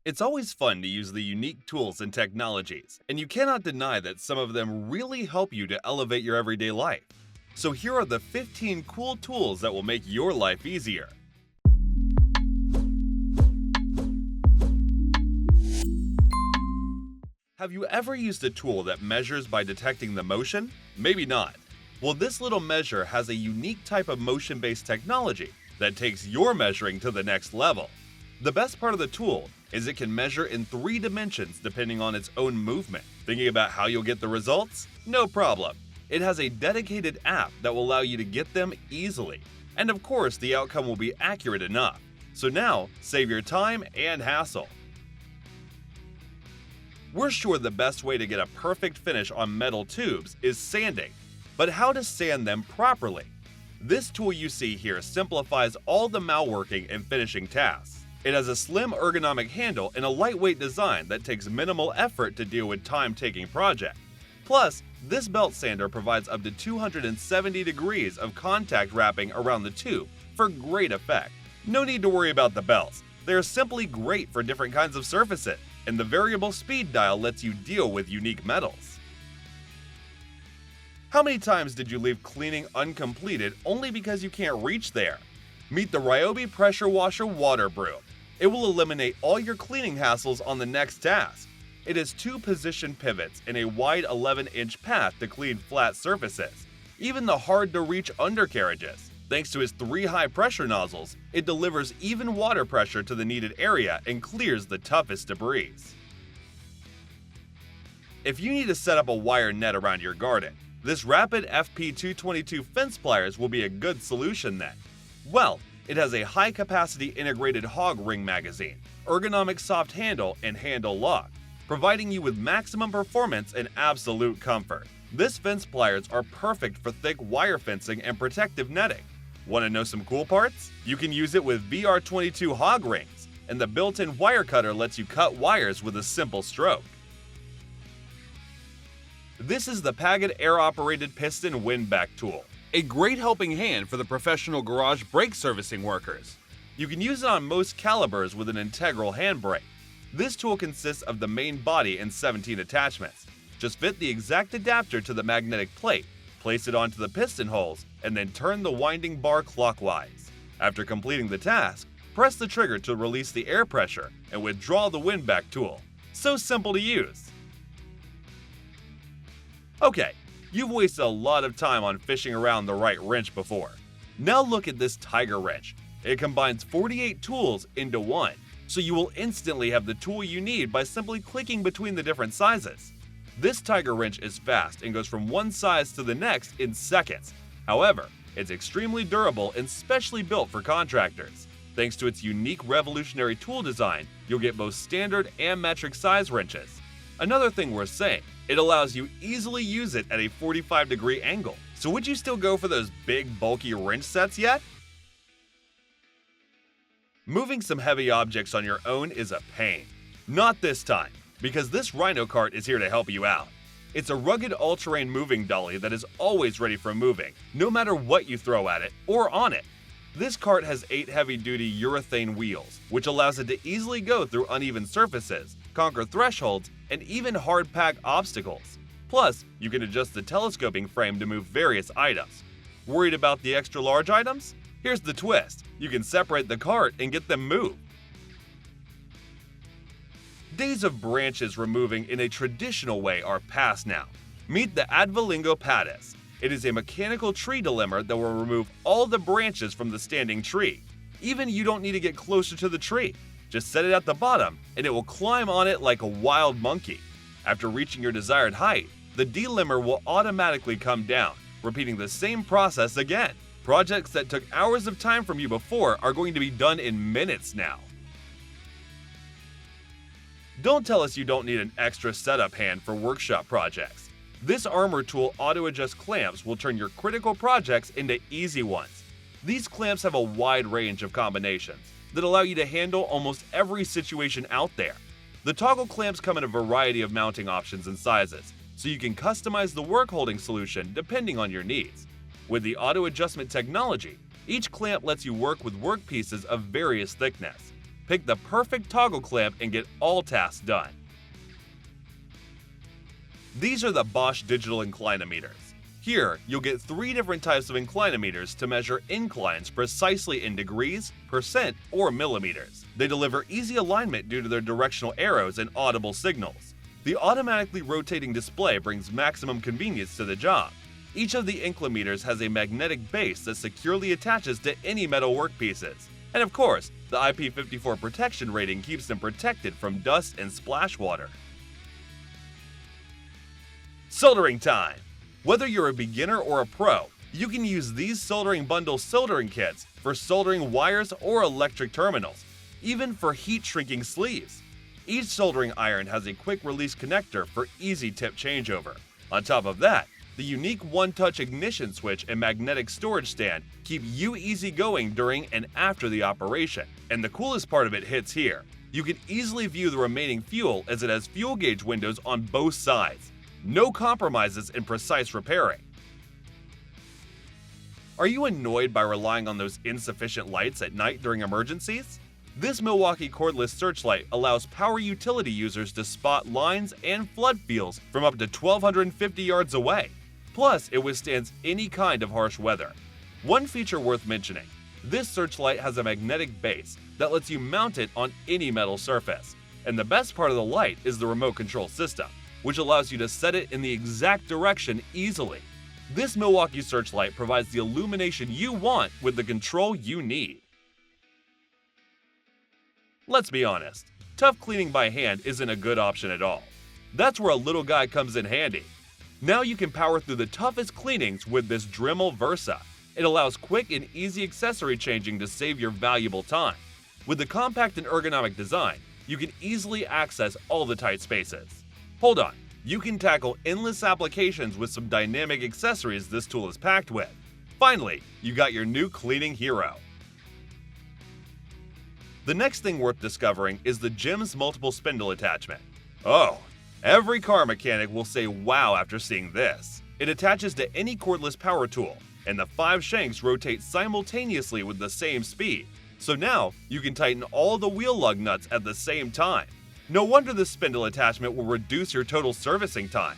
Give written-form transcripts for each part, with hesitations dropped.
It's always fun to use the unique tools and technologies, and you cannot deny that some of them really help you to elevate your everyday life. So here are the 15 cool tools that will make your life easier. Have you ever used a tool that measures by detecting the motion? Maybe not. Well, this little measure has a unique type of motion-based technology that takes your measuring to the next level. The best part of the tool is it can measure in 3 dimensions depending on its own movement. Thinking about how you'll get the results? No problem. It has a dedicated app that will allow you to get them easily. And of course, the outcome will be accurate enough. So now, save your time and hassle. We're sure the best way to get a perfect finish on metal tubes is sanding. But how to sand them properly? This tool you see here simplifies all the malworking and finishing tasks. It has a slim ergonomic handle and a lightweight design that takes minimal effort to deal with time-taking projects. Plus, this belt sander provides up to 270 degrees of contact wrapping around the tube for great effect. No need to worry about the belts. They're simply great for different kinds of surfaces, and the variable speed dial lets you deal with unique metals. How many times did you leave cleaning uncompleted only because you can't reach there? Meet the Ryobi Pressure Washer Water Broom. It will eliminate all your cleaning hassles on the next task. It has 2 position pivots and a wide 11-inch path to clean flat surfaces, even the hard-to-reach undercarriages. Thanks to its 3 high-pressure nozzles, it delivers even water pressure to the needed area and clears the toughest debris. If you need to set up a wire net around your garden, this Rapid FP222 fence pliers will be a good solution then. Well, it has a high-capacity integrated hog ring magazine, ergonomic soft handle, and handle lock, providing you with maximum performance and absolute comfort. This fence pliers are perfect for thick wire fencing and protective netting. Want to know some cool parts? You can use it with VR22 hog rings, and the built-in wire cutter lets you cut wires with a simple stroke. This is the Pagid air-operated piston Windback tool, a great helping hand for the professional garage brake servicing workers. You can use it on most calibers with an integral handbrake. This tool consists of the main body and 17 attachments. Just fit the exact adapter to the magnetic plate, place it onto the piston holes, and then turn the winding bar clockwise. After completing the task, press the trigger to release the air pressure and withdraw the Windback tool. So simple to use. Okay, you've wasted a lot of time on fishing around the right wrench before. Now look at this Tiger wrench. It combines 48 tools into one, so you will instantly have the tool you need by simply clicking between the different sizes. This Tiger wrench is fast and goes from one size to the next in seconds. However, it's extremely durable and specially built for contractors. Thanks to its unique revolutionary tool design, you'll get both standard and metric size wrenches. Another thing worth saying, it allows you easily use it at a 45-degree angle. So would you still go for those big, bulky wrench sets yet? Moving some heavy objects on your own is a pain. Not this time, because this Rhino Cart is here to help you out. It's a rugged all-terrain moving dolly that is always ready for moving, no matter what you throw at it or on it. This cart has 8 heavy-duty urethane wheels, which allows it to easily go through uneven surfaces, conquer thresholds, and even hard-pack obstacles. Plus, you can adjust the telescoping frame to move various items. Worried about the extra-large items? Here's the twist. You can separate the cart and get them moved. Days of branches removing in a traditional way are past now. Meet the Advalingo Pattis. It is a mechanical tree delimber that will remove all the branches from the standing tree. Even you don't need to get closer to the tree. Just set it at the bottom and it will climb on it like a wild monkey. After reaching your desired height, the delimber will automatically come down, repeating the same process again. Projects that took hours of time from you before are going to be done in minutes now. Don't tell us you don't need an extra setup hand for workshop projects. This Armor Tool auto-adjust clamps will turn your critical projects into easy ones. These clamps have a wide range of combinations that allow you to handle almost every situation out there. The toggle clamps come in a variety of mounting options and sizes, so you can customize the work holding solution depending on your needs. With the auto-adjustment technology, each clamp lets you work with workpieces of various thickness. Pick the perfect toggle clamp and get all tasks done. These are the BOSCH digital inclinometers. Here, you'll get 3 different types of inclinometers to measure inclines precisely in degrees, percent, or millimeters. They deliver easy alignment due to their directional arrows and audible signals. The automatically rotating display brings maximum convenience to the job. Each of the inclinometers has a magnetic base that securely attaches to any metal workpieces. And of course, the IP54 protection rating keeps them protected from dust and splash water. Soldering time! Whether you're a beginner or a pro, you can use these Soldering Bundle soldering kits for soldering wires or electric terminals, even for heat-shrinking sleeves. Each soldering iron has a quick-release connector for easy tip changeover. On top of that, the unique one-touch ignition switch and magnetic storage stand keep you easy going during and after the operation. And the coolest part of it hits here. You can easily view the remaining fuel as it has fuel gauge windows on both sides. No compromises in precise repairing. Are you annoyed by relying on those insufficient lights at night during emergencies? This Milwaukee cordless searchlight allows power utility users to spot lines and flood fields from up to 1,250 yards away. Plus, it withstands any kind of harsh weather. One feature worth mentioning, this searchlight has a magnetic base that lets you mount it on any metal surface. And the best part of the light is the remote control system, which allows you to set it in the exact direction easily. This Milwaukee searchlight provides the illumination you want with the control you need. Let's be honest, tough cleaning by hand isn't a good option at all. That's where a little guy comes in handy. Now you can power through the toughest cleanings with this Dremel Versa. It allows quick and easy accessory changing to save your valuable time. With the compact and ergonomic design, you can easily access all the tight spaces. Hold on, you can tackle endless applications with some dynamic accessories this tool is packed with. Finally, you got your new cleaning hero. The next thing worth discovering is the GEMS multiple spindle attachment. Oh, every car mechanic will say wow after seeing this. It attaches to any cordless power tool, and the 5 shanks rotate simultaneously with the same speed. So now, you can tighten all the wheel lug nuts at the same time. No wonder this spindle attachment will reduce your total servicing time.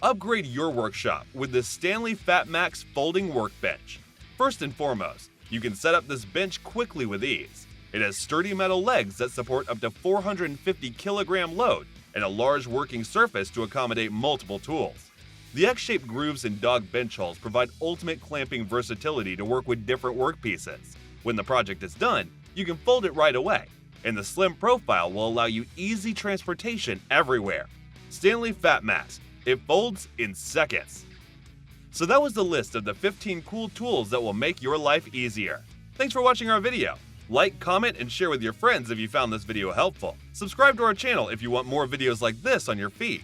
Upgrade your workshop with the Stanley FATMAX folding workbench. First and foremost, you can set up this bench quickly with ease. It has sturdy metal legs that support up to 450 kilogram load and a large working surface to accommodate multiple tools. The X-shaped grooves and dog bench holes provide ultimate clamping versatility to work with different workpieces. When the project is done, you can fold it right away, and the slim profile will allow you easy transportation everywhere. Stanley FATMAX, it folds in seconds. So that was the list of the 15 cool tools that will make your life easier. Thanks for watching our video. Like, comment, and share with your friends if you found this video helpful. Subscribe to our channel if you want more videos like this on your feed.